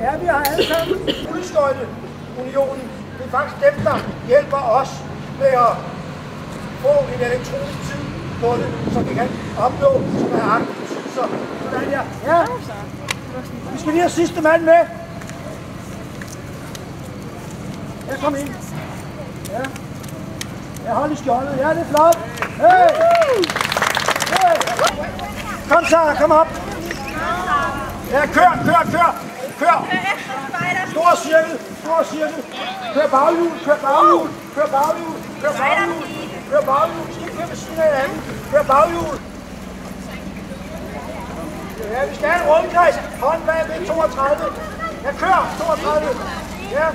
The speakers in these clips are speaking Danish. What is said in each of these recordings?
Ja, vi har alle sammen Rulleskøjteunionen. Det er faktisk dem, der hjælper os med at få en elektronisk tid på det, så vi kan opnå sådan her aktiv tid. Så sådan her. Ja. Vi skal lige have sidste mand med. Ja, kom ind. Ja. Ja, hold i skjoldet. Ja, det er flot. Hey! Hey! Kom så, kom op. Ja, kør. Stor cirkel. Kør baghjul. Vi skal ikke køre ved siden af hinanden. Kør baghjul. Ja, vi skal have en rundkreds. Hånd bag ved 32. Ja, kør 32. Ja.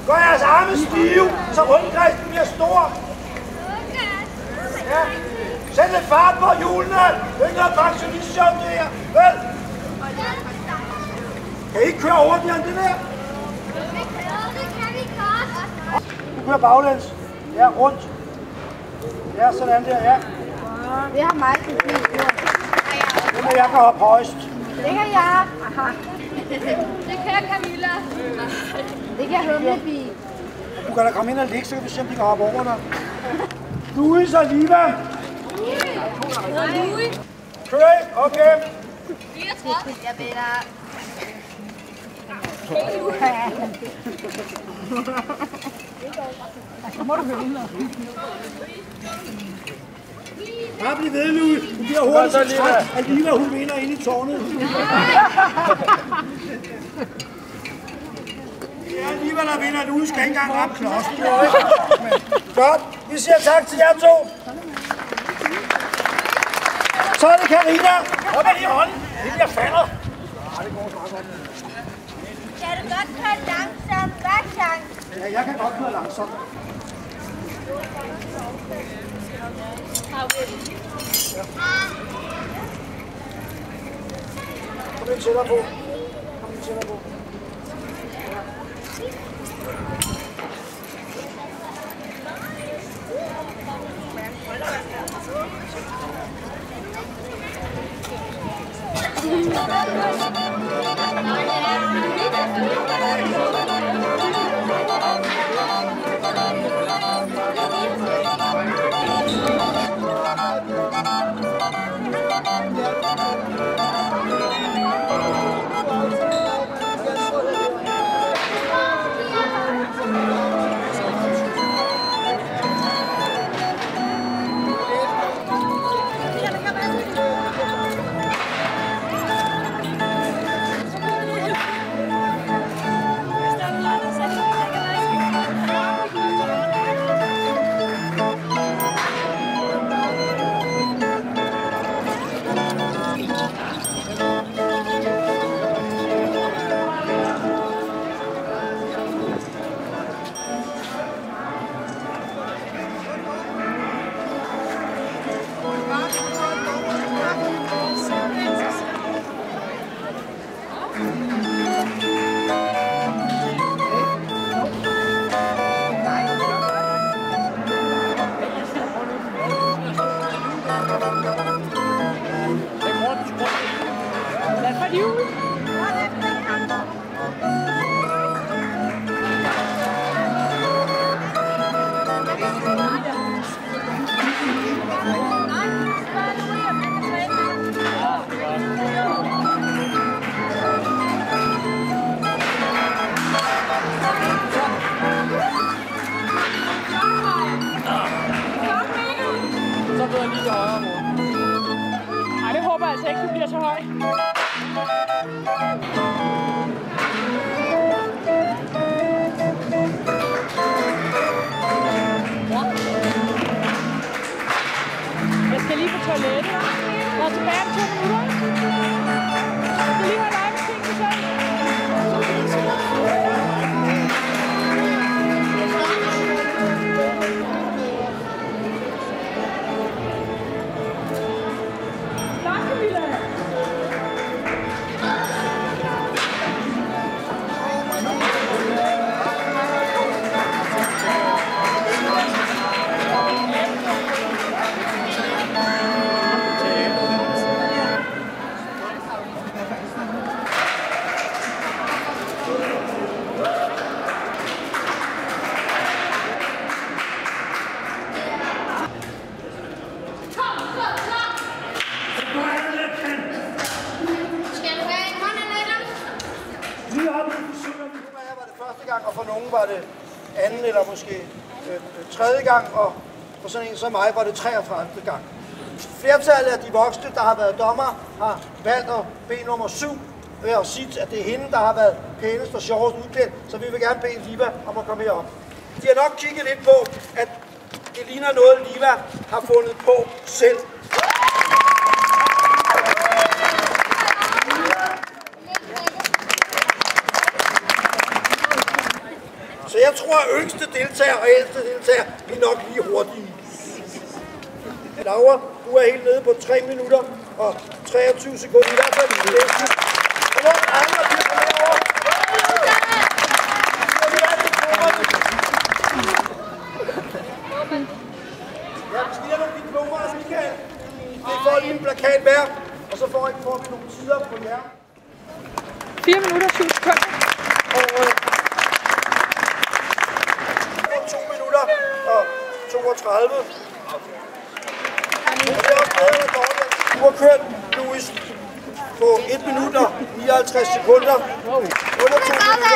Gør jeres arme stive, så rundkredsen bliver stor. Ja. Sæt lidt fart på hjulene. Det er ikke noget pensionistshow, det her. Vel? Kan I ikke køre hurtigere end det der? Det kan vi godt. Du kører baglæns. Ja, rundt. Ja, sådan der, ja. Vi har meget til det. Det må jeg kan hoppe højst. Det kan jeg. Det kan Camilla. Det kan Humlebi. Du kan da komme ind og ligge, så kan vi se, om de kan hoppe over dig. Louis og Liva. Louis. Kør, okay. 34. Jeg ved dig. Så må du køre ind. Bare bliv ved, Louis. Du bliver hurtigt så træt, at Liva hun vinder inde i tårnet. Ja, Liva der vinder, Louis skal ikke engang ramme klodsen. Godt, vi siger tak til jer to. Så er det Karina. Op med lige hånden. Det bliver falder. Det går meget godt. Kan du godt køre langsomt? Bakchang. Ja, jeg kan godt køre langsomt. Kom lidt tættere på. det anden eller måske tredje gang, og for sådan en som mig var det 33. gang. Flertallet af de voksne, der har været dommer, har valgt at bede nummer 7 og sige, at det er hende, der har været pænest og sjovest udklædt, så vi vil gerne bede Liva om at komme herop. De har nok kigget lidt på, at det ligner noget, Liva har fundet på selv. Så jeg tror, at yngste deltager og ældste deltager bliver nok lige hurtige. Laura, du er helt nede på 3 minutter og 23 sekunder. I hvert fald i det. Og hvor andre bliver på derovre? Ja, vi skal have nogle diplomer, og Michael. Vi får lige en plakat hver, og så får vi nogle tider på jer. 4 minutter og 7 sekunder. Og 2 minutter og 32. Du har kørt, Louis, på 1 minut og 59 sekunder. Under 2 minutter.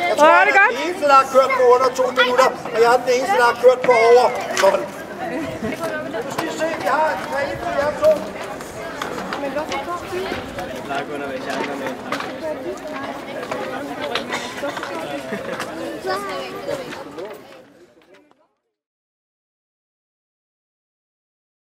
Jeg tror, jeg er den eneste, der har kørt på under 2 minutter, og jeg er den eneste, der har kørt på over 12. Nu skal I se, vi har et træning til jer to. Nej, kun at være charmer med.